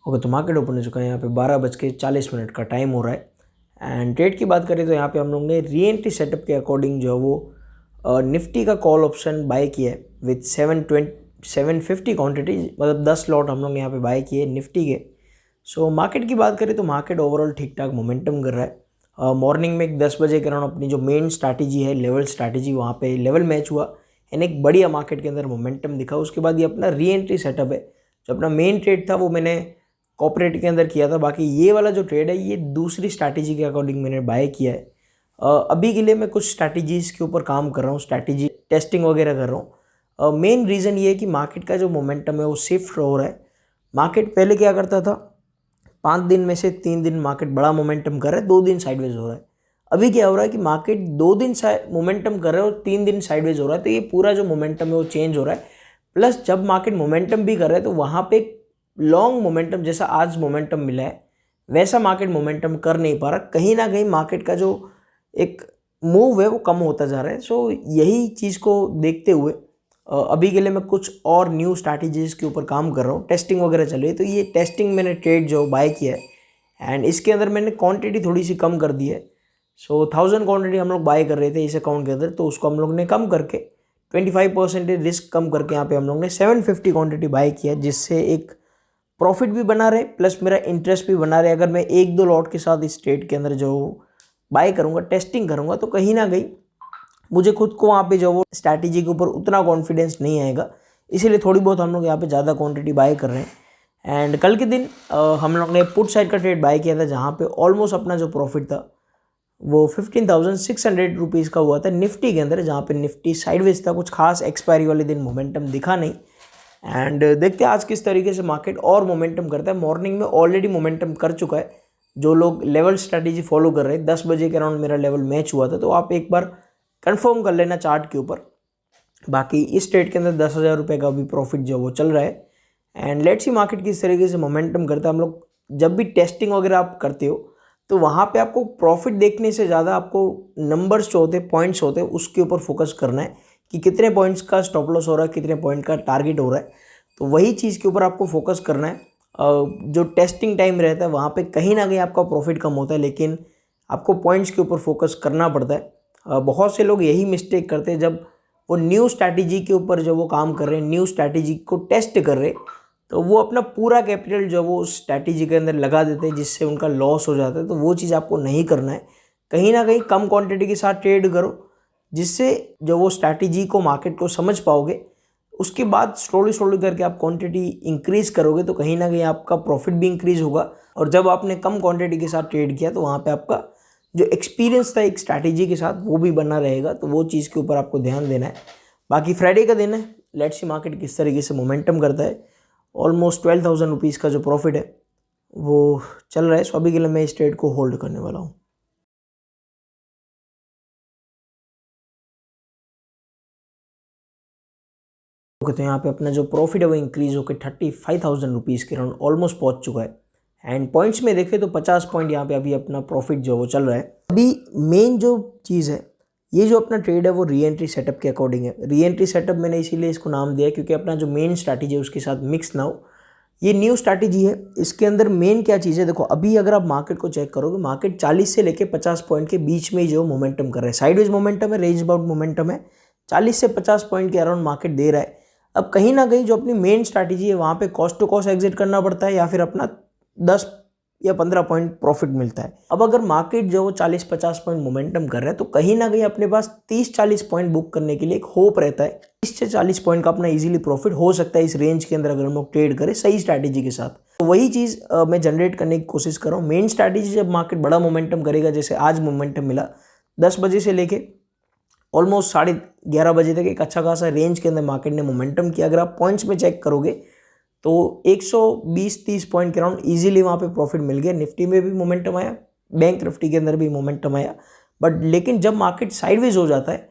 Okay, तो market open हो चुका है। यहाँ पे 12:40 का टाइम हो रहा है। एंड ट्रेड की बात करें तो यहाँ पे हम लोग ने री एंट्री सेटअप के अकॉर्डिंग जो है वो निफ्टी का कॉल ऑप्शन बाय किया है विथ 750 क्वांटिटी, मतलब 10 लॉट हम लोग ने यहाँ पे बाय किए निफ्टी के। सो मार्केट की बात करें तो मार्केट ओवरऑल ठीक ठाक मोमेंटम कर रहा है। मॉर्निंग में 10 बजे के अराउंड अपनी जो मेन स्ट्रैटेजी है लेवल स्ट्रैटेजी, वहाँ पे लेवल मैच हुआ एंड एक बढ़िया मार्केट के अंदर मोमेंटम दिखा। उसके बाद ये अपना री एंट्री सेटअप है, जो अपना मेन ट्रेड था वो मैंने कॉपरेट के अंदर किया था। बाकी ये वाला जो ट्रेड है ये दूसरी स्ट्रैटेजी के अकॉर्डिंग मैंने बाय किया है। अभी के लिए मैं कुछ स्ट्रैटेजीज़ के ऊपर काम कर रहा हूँ, स्ट्रैटेजी टेस्टिंग वगैरह कर रहा हूँ। मेन रीज़न ये है कि मार्केट का जो मोमेंटम है वो शिफ्ट हो रहा है। मार्केट पहले क्या करता था, 5 दिन में से 3 दिन मार्केट बड़ा मोमेंटम कर रहा है, 2 दिन साइडवेज हो रहा है। अभी क्या हो रहा है कि मार्केट 2 दिन मोमेंटम कर रहा है और 3 दिन साइडवेज हो रहा है। तो ये पूरा जो मोमेंटम है वो चेंज हो रहा है। प्लस जब मार्केट मोमेंटम भी कर रहा है तो वहाँ पे लॉन्ग मोमेंटम जैसा आज मोमेंटम मिला है वैसा मार्केट मोमेंटम कर नहीं पा रहा। कहीं ना कहीं मार्केट का जो एक मूव है वो कम होता जा रहा है। सो यही चीज़ को देखते हुए अभी के लिए मैं कुछ और न्यू स्ट्रैटेजीज़ के ऊपर काम कर रहा हूँ, टेस्टिंग वगैरह चल रही है। तो ये टेस्टिंग मैंने ट्रेड जो बाय किया है एंड इसके अंदर मैंने क्वांटिटी थोड़ी सी कम कर दी है। सो 1000 क्वांटिटी हम लोग बाय कर रहे थे इस अकाउंट के अंदर, तो उसको हम लोग ने कम करके 25% रिस्क कम करके यहाँ पे हम लोग ने 750 क्वांटिटी बाय किया, जिससे एक प्रॉफिट भी बना रहे प्लस मेरा इंटरेस्ट भी बना रहे। अगर मैं 1-2 लॉट के साथ इस ट्रेड के अंदर जो बाय करूँगा, टेस्टिंग करूँगा, तो कहीं ना कहीं मुझे खुद को वहाँ पे जो वो स्ट्रैटेजी के ऊपर उतना कॉन्फिडेंस नहीं आएगा। इसीलिए थोड़ी बहुत हम लोग यहाँ पे ज़्यादा क्वांटिटी बाय कर रहे हैं। एंड कल के दिन हम लोग ने पुट साइड का ट्रेड बाय किया था, जहाँ पे ऑलमोस्ट अपना जो प्रॉफिट था वो 15,600 रुपीज़ का हुआ था निफ्टी के अंदर, जहाँ पे निफ्टी साइडवेज था। कुछ खास एक्सपायरी वाले दिन मोमेंटम दिखा नहीं। एंड देखते हैं आज किस तरीके से मार्केट और मोमेंटम करता है। मॉर्निंग में ऑलरेडी मोमेंटम कर चुका है। जो लोग लेवल स्ट्रैटेजी फॉलो कर रहे हैं, 10 बजे के अराउंड मेरा लेवल मैच हुआ था, तो आप एक बार कंफर्म कर लेना चार्ट के ऊपर। बाकी इस ट्रेड के अंदर 10,000 रुपये का भी प्रॉफिट जो वो चल रहा है। एंड लेट्स सी मार्केट किस तरीके से मोमेंटम करता है। हम लोग जब भी टेस्टिंग वगैरह आप करते हो तो वहाँ पे आपको प्रॉफिट देखने से ज़्यादा आपको नंबर्स जो होते हैं, पॉइंट्स होते हैं, उसके ऊपर फोकस करना है कि कितने पॉइंट्स का स्टॉप लॉस हो रहा है, कितने पॉइंट का टारगेट हो रहा है। तो वही चीज़ के ऊपर आपको फोकस करना है। जो टेस्टिंग टाइम रहता है वहाँ पे कहीं ना कहीं आपका प्रॉफिट कम होता है, लेकिन आपको पॉइंट्स के ऊपर फोकस करना पड़ता है। बहुत से लोग यही मिस्टेक करते हैं, जब वो न्यू स्ट्रैटेजी के ऊपर जो वो काम कर रहे हैं, न्यू स्ट्रैटेजी को टेस्ट कर रहे हैं, तो वो अपना पूरा कैपिटल जो वो स्ट्रैटेजी के अंदर लगा देते हैं, जिससे उनका लॉस हो जाता है। तो वो चीज़ आपको नहीं करना है। कहीं ना कहीं कम क्वांटिटी के साथ ट्रेड करो, जिससे जो वो स्ट्रैटेजी को, मार्केट को समझ पाओगे। उसके बाद स्लोली करके आप क्वांटिटी इंक्रीज़ करोगे तो कहीं ना कहीं आपका प्रॉफिट भी इंक्रीज़ होगा। और जब आपने कम क्वांटिटी के साथ ट्रेड किया तो वहाँ पे आपका जो एक्सपीरियंस था एक स्ट्रैटेजी के साथ वो भी बना रहेगा। तो वो चीज़ के ऊपर आपको ध्यान देना है। बाकी फ्राइडे का दिन है, लेट्स सी मार्केट किस तरीके से मोमेंटम करता है। ऑलमोस्ट 12,000 रुपीज़ का जो प्रॉफिट है वो चल रहा है। सो अभी के लिए मैं इस ट्रेड को होल्ड करने वाला हूँ। ओके, तो यहाँ पे अपना जो प्रॉफिट है वो इंक्रीज़ होकर 35,000 रुपीज़ के अराउंड ऑलमोस्ट पहुँच चुका है। एंड पॉइंट्स में देखें तो 50 पॉइंट यहाँ पे अभी अपना प्रॉफिट जो वो चल रहा है। अभी मेन जो चीज़ है, ये जो अपना ट्रेड है वो री एंट्री सेटअप के अकॉर्डिंग है। री एंट्री सेटअप मैंने इसीलिए इसको नाम दिया क्योंकि अपना जो मेन स्ट्रैटेजी है उसके साथ मिक्स ना हो। ये न्यू स्ट्रैटेजी है। इसके अंदर मेन क्या चीज़ है, देखो अभी अगर आप मार्केट को चेक करोगे, मार्केट 40 से लेकर 50 पॉइंट के बीच में ही जो मोमेंटम कर रहा है, साइडवेज मोमेंटम है, रेंज बाउंड मोमेंटम है, 40 से 50 पॉइंट के अराउंड मार्केट दे रहा है। अब कहीं ना कहीं जो अपनी मेन स्ट्रैटेजी है वहाँ पे कॉस्ट टू कॉस्ट एग्जिट करना पड़ता है, या फिर अपना 10 या 15 पॉइंट प्रॉफिट मिलता है। अब अगर मार्केट जो 40-50 पॉइंट मोमेंटम कर रहा है तो कहीं ना कहीं अपने पास 30-40 पॉइंट बुक करने के लिए एक होप रहता है। 30 से 40 पॉइंट का अपना इजीली प्रॉफिट हो सकता है इस रेंज के अंदर, अगर हम लोग ट्रेड करें सही स्ट्रैटेजी के साथ। तो वही चीज़ मैं जनरेट करने की कोशिश कर रहा हूँ। मेन स्ट्रैटेजी जब मार्केट बड़ा मोमेंटम करेगा, जैसे आज मोमेंटम मिला 10 बजे से लेके ऑलमोस्ट 11:30 बजे तक एक अच्छा खासा रेंज के अंदर मार्केट ने मोमेंटम किया। अगर आप पॉइंट्स में चेक करोगे तो 120-30 पॉइंट के अराउंड ईजिली वहाँ पे प्रॉफिट मिल गया। निफ्टी में भी मोमेंटम आया, बैंक निफ्टी के अंदर भी मोमेंटम आया। बट लेकिन जब मार्केट साइडवेज हो जाता है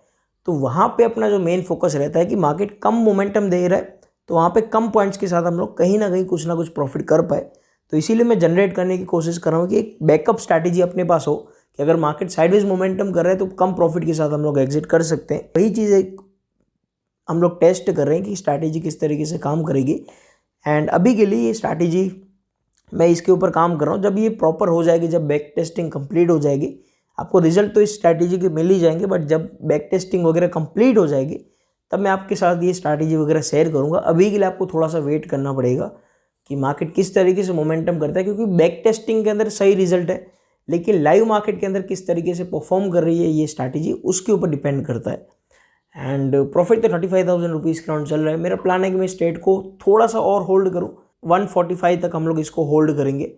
तो वहाँ पे अपना जो मेन फोकस रहता है कि मार्केट कम मोमेंटम दे रहा है, तो वहाँ पे कम पॉइंट्स के साथ हम लोग कहीं ना कुछ प्रॉफिट कर पाए। तो इसीलिए मैं जनरेट करने की कोशिश कर रहा हूँ कि एक बैकअप स्ट्रैटेजी अपने पास हो कि अगर मार्केट साइडवेज मोमेंटम कर रहा है तो कम प्रॉफिट के साथ हम लोग एग्जिट कर सकते हैं। वही चीज़ एक हम लोग टेस्ट कर रहे हैं कि स्ट्रैटेजी किस तरीके से काम करेगी। एंड अभी के लिए ये स्ट्रैटेजी मैं इसके ऊपर काम कर रहा हूँ। जब ये प्रॉपर हो जाएगी, जब बैक टेस्टिंग कंप्लीट हो जाएगी, आपको रिजल्ट तो इस स्ट्रैटेजी के मिल ही जाएंगे, बट जब बैक टेस्टिंग वगैरह कंप्लीट हो जाएगी तब मैं आपके साथ ये स्ट्रैटेजी वगैरह शेयर करूँगा। अभी के लिए आपको थोड़ा सा वेट करना पड़ेगा कि मार्केट किस तरीके से मोमेंटम करता है, क्योंकि बैक टेस्टिंग के अंदर सही रिजल्ट है, लेकिन लाइव मार्केट के अंदर किस तरीके से परफॉर्म कर रही है ये स्ट्रैटेजी, उसके ऊपर डिपेंड करता है। एंड प्रॉफिट तो 35,000 रुपीज़ के राउंड चल रहा है। मेरा प्लान है कि मैं इस ट्रेड को थोड़ा सा और होल्ड करूँ, 145 तक हम लोग इसको होल्ड करेंगे।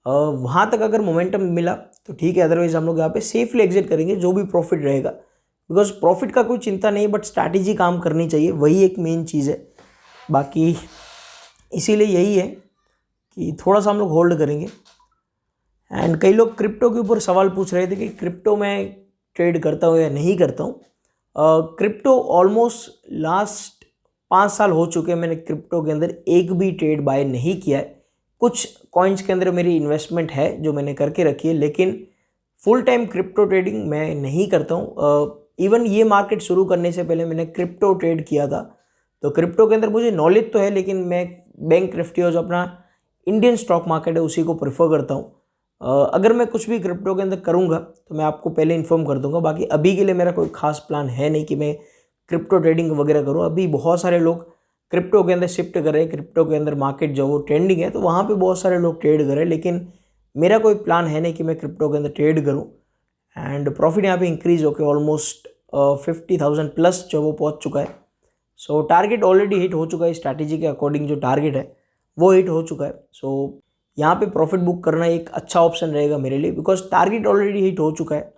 वहाँ तक अगर मोमेंटम मिला तो ठीक है, अदरवाइज हम लोग यहाँ पे सेफली एग्जिट करेंगे जो भी प्रॉफिट रहेगा, बिकॉज प्रॉफिट का कोई चिंता नहीं, बट स्ट्रैटेजी काम करनी चाहिए, वही एक मेन चीज़ है। बाकी इसीलिए यही है कि थोड़ा सा हम लोग होल्ड करेंगे। एंड कई लोग क्रिप्टो के ऊपर सवाल पूछ रहे थे कि क्रिप्टो में ट्रेड करता हूँ या नहीं करता हूँ। क्रिप्टो ऑलमोस्ट लास्ट 5 साल हो चुके हैं, मैंने क्रिप्टो के अंदर एक भी ट्रेड बाय नहीं किया है। कुछ कॉइन्स के अंदर मेरी इन्वेस्टमेंट है जो मैंने करके रखी है, लेकिन फुल टाइम क्रिप्टो ट्रेडिंग मैं नहीं करता हूँ। इवन ये मार्केट शुरू करने से पहले मैंने क्रिप्टो ट्रेड किया था, तो क्रिप्टो के अंदर मुझे नॉलेज तो है, लेकिन मैं बैंक निफ्टी और जो अपना इंडियन स्टॉक मार्केट है उसी को प्रेफर करता हूँ। अगर मैं कुछ भी क्रिप्टो के अंदर करूँगा तो मैं आपको पहले इन्फॉर्म कर दूंगा। बाकी अभी के लिए मेरा कोई खास प्लान है नहीं कि मैं क्रिप्टो ट्रेडिंग वगैरह करूँ। अभी बहुत सारे लोग क्रिप्टो के अंदर शिफ्ट कर रहे हैं, क्रिप्टो के अंदर मार्केट जो वो ट्रेंडिंग है, तो वहाँ पे बहुत सारे लोग ट्रेड कर रहे हैं, लेकिन मेरा कोई प्लान है नहीं कि मैं क्रिप्टो के अंदर ट्रेड करूँ। एंड प्रॉफिट यहाँ पे इंक्रीज होकर ऑलमोस्ट 50,000 प्लस जो वो पहुँच चुका है। सो टारगेट ऑलरेडी हिट हो चुका है, स्ट्रैटेजी के अकॉर्डिंग जो टारगेट है वो हिट हो चुका है। सो यहाँ पे प्रॉफिट बुक करना एक अच्छा ऑप्शन रहेगा मेरे लिए, बिकॉज टारगेट ऑलरेडी हिट हो चुका है।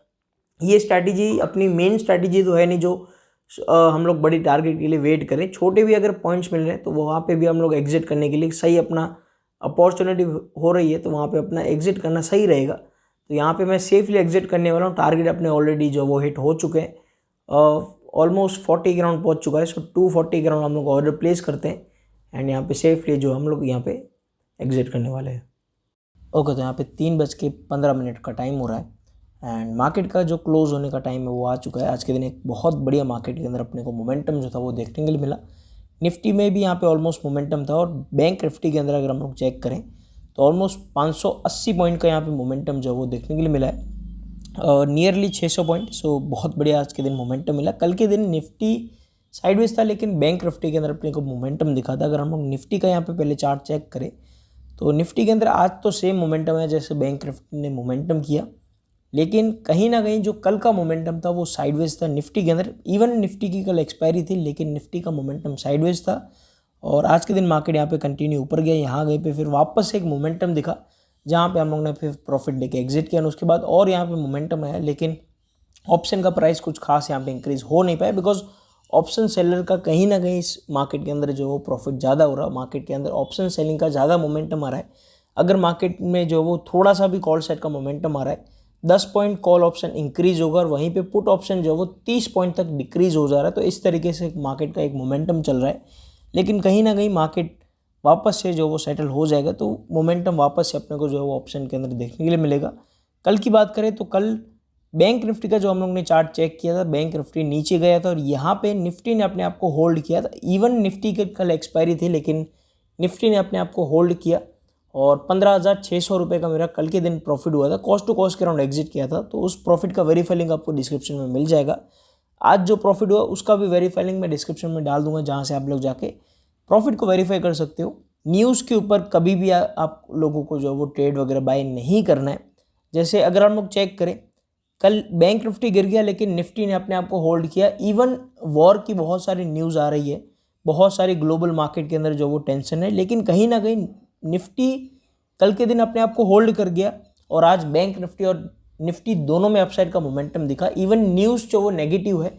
ये स्ट्रैटेजी अपनी मेन स्ट्रैटेजी तो है नहीं जो हम लोग बड़ी टारगेट के लिए वेट करें। छोटे भी अगर पॉइंट्स मिल रहे हैं तो वहाँ पे भी हम लोग एग्जिट करने के लिए सही, अपना अपॉर्चुनिटी हो रही है तो वहाँ पे अपना एग्जिट करना सही रहेगा। तो यहाँ पे मैं सेफली एग्जिट करने वाला हूँ। टारगेट अपने ऑलरेडी जो वो हिट हो चुके हैं, ऑलमोस्ट 40 के राउंड पहुँच चुका है। सो 240 के राउंड हम लोग ऑर्डर प्लेस करते हैं एंड यहाँ पे सेफली जो हम लोग यहाँ पे एग्जिट करने वाले हैं। ओके, तो यहाँ पे 3:15 का टाइम हो रहा है एंड मार्केट का जो क्लोज होने का टाइम है वो आ चुका है। आज के दिन एक बहुत बढ़िया मार्केट के अंदर अपने को मोमेंटम जो था वो देखने के लिए मिला। निफ्टी में भी यहाँ पे ऑलमोस्ट मोमेंटम था, और बैंक निफ्टी के अंदर अगर हम लोग चेक करें तो ऑलमोस्ट 580 पॉइंट का यहाँ पे मोमेंटम जो है वो देखने के लिए मिला है, नियरली 600 पॉइंट। सो बहुत बढ़िया आज के दिन मोमेंटम मिला। कल के दिन निफ्टी साइडवेज था, लेकिन बैंक निफ्टी के अंदर अपने को मोमेंटम दिखा था। अगर हम लोग निफ्टी का यहाँ पे पहले चार्ट चेक करें तो निफ्टी के अंदर आज तो सेम मोमेंटम है जैसे बैंक निफ्टी ने मोमेंटम किया, लेकिन कहीं ना कहीं जो कल का मोमेंटम था वो साइडवेज था निफ्टी के अंदर। इवन निफ्टी की कल एक्सपायरी थी, लेकिन निफ्टी का मोमेंटम साइडवेज था, और आज के दिन मार्केट यहाँ पे कंटिन्यू ऊपर गया। यहाँ गए पे फिर वापस एक मोमेंटम दिखा जहाँ पे हम लोग ने फिर प्रॉफिट लेके एग्जिट किया, और उसके बाद और यहाँ पे मोमेंटम आया, लेकिन ऑप्शन का प्राइस कुछ खास यहाँ पे इंक्रीज हो नहीं पाया, बिकॉज ऑप्शन सेलर का कहीं ना कहीं इस मार्केट के अंदर जो प्रॉफिट ज़्यादा हो रहा है। मार्केट के अंदर ऑप्शन सेलिंग का ज़्यादा मोमेंटम आ रहा है। अगर मार्केट में जो वो थोड़ा सा भी कॉल सेट का मोमेंटम आ रहा है, 10 पॉइंट कॉल ऑप्शन इंक्रीज होगा, और वहीं पे पुट ऑप्शन जो वो 30 पॉइंट तक डिक्रीज हो जा रहा है। तो इस तरीके से मार्केट का एक मोमेंटम चल रहा है, लेकिन कहीं ना कहीं मार्केट वापस से जो वो सेटल हो जाएगा तो मोमेंटम वापस से अपने को जो है वो ऑप्शन के अंदर देखने के लिए मिलेगा। कल की बात करें तो कल बैंक निफ्टी का जो हम लोग ने चार्ट चेक किया था, बैंक निफ्टी नीचे गया था और यहाँ पे निफ्टी ने अपने आप को होल्ड किया था। इवन निफ्टी के कल एक्सपायरी थी, लेकिन निफ्टी ने अपने आप को होल्ड किया, और 15,600 रुपये का मेरा कल के दिन प्रॉफिट हुआ था। कॉस्ट टू कॉस्ट के राउंड एग्जिट किया था, तो उस प्रॉफिट का वेरीफाई लिंक आपको डिस्क्रिप्शन में मिल जाएगा। आज जो प्रॉफिट हुआ उसका भी वेरीफाई लिंक मैं डिस्क्रिप्शन में डाल दूंगा, जहाँ से आप लोग जाके प्रॉफिट को वेरीफाई कर सकते हो। न्यूज़ के ऊपर कभी भी आप लोगों को जो वो ट्रेड वगैरह बाय नहीं करना है। जैसे अगर हम लोग चेक करें, कल बैंक निफ्टी गिर गया, लेकिन निफ्टी ने अपने आप को होल्ड किया। इवन वॉर की बहुत सारी न्यूज़ आ रही है, बहुत सारी ग्लोबल मार्केट के अंदर जो वो टेंशन है, लेकिन कहीं ना कहीं निफ्टी कल के दिन अपने आप को होल्ड कर गया, और आज बैंक निफ्टी और निफ्टी दोनों में अपसाइड का मोमेंटम दिखा। इवन न्यूज़ जो वो नेगेटिव है,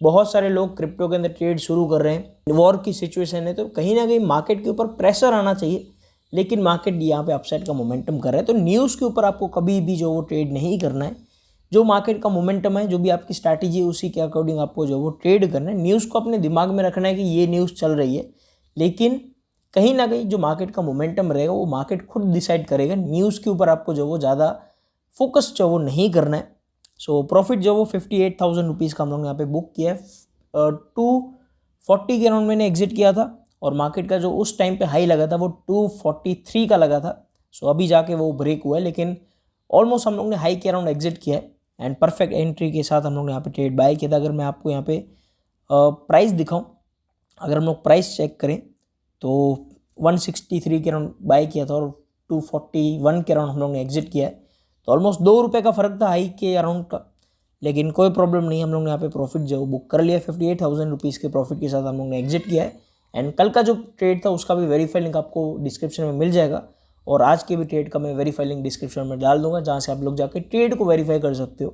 बहुत सारे लोग क्रिप्टो के अंदर ट्रेड शुरू कर रहे हैं, वॉर की सिचुएशन है, तो कहीं ना कहीं मार्केट के ऊपर प्रेशर आना चाहिए, लेकिन मार्केट यहाँ पे अपसाइड का मोमेंटम कर रहा है। तो न्यूज़ के ऊपर आपको कभी भी जो वो ट्रेड नहीं करना है। जो मार्केट का मोमेंटम है, जो भी आपकी स्ट्रैटेजी है, उसी के अकॉर्डिंग आपको जो वो ट्रेड करना है। न्यूज़ को अपने दिमाग में रखना है कि ये न्यूज़ चल रही है, लेकिन कहीं ना कहीं जो मार्केट का मोमेंटम रहेगा वो मार्केट खुद डिसाइड करेगा। न्यूज़ के ऊपर आपको जो वो ज़्यादा फोकस जो वो नहीं करना है। सो प्रॉफिट जो वो 58,000 रुपीज़ का हम लोग यहाँ पे बुक किया है। 240 के अराउंड मैंने एग्जिट किया था, और मार्केट का जो उस टाइम पे हाई लगा था वो 243 का लगा था। सो अभी जाके वो ब्रेक हुआ है, लेकिन ऑलमोस्ट हम लोग ने हाई के अराउंड एग्जिट किया है एंड परफेक्ट एंट्री के साथ हम लोग ने यहाँ पे ट्रेड बाय किया था। अगर मैं आपको यहाँ पे प्राइस दिखाऊं, अगर हम लोग प्राइस चेक करें तो 163 के अराउंड बाय किया था और 241 के अराउंड हम लोग ने एग्जिट किया है। तो ऑलमोस्ट ₹2 का फ़र्क था हाई के अराउंड का, लेकिन कोई प्रॉब्लम नहीं, हम लोग ने यहाँ पे प्रॉफिट जो बुक कर लिया। 58,000 रुपीज़ के प्रॉफिट के साथ हम लोग ने एग्जिट किया है। एंड कल का जो ट्रेड था उसका भी वेरीफाई लिंक आपको डिस्क्रिप्शन में मिल जाएगा, और आज के भी ट्रेड का मैं वेरीफाई लिंक डिस्क्रिप्शन में डाल दूंगा, जहाँ से आप लोग जाके ट्रेड को वेरीफाई कर सकते हो।